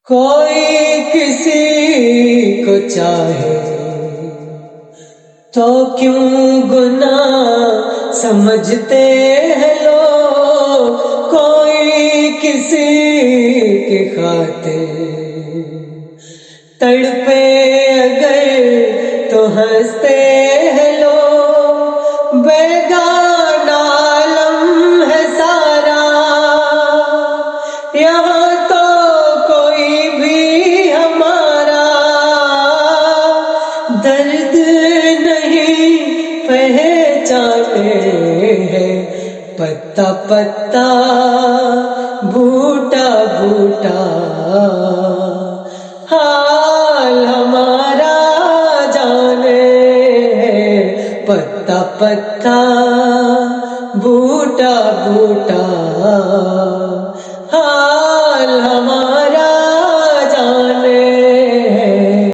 کوئی کسی کو چاہے تو کیوں گناہ سمجھتے ہیں لوگ، کوئی کسی کی خاطر تڑپے اگر تو ہنستے ہیں لوگ، بیگانہ عالم ہے سارا، یہاں تو کوئی بھی ہمارا درد نہیں پہچانے ہیں، پتا پتا بوٹا بوٹا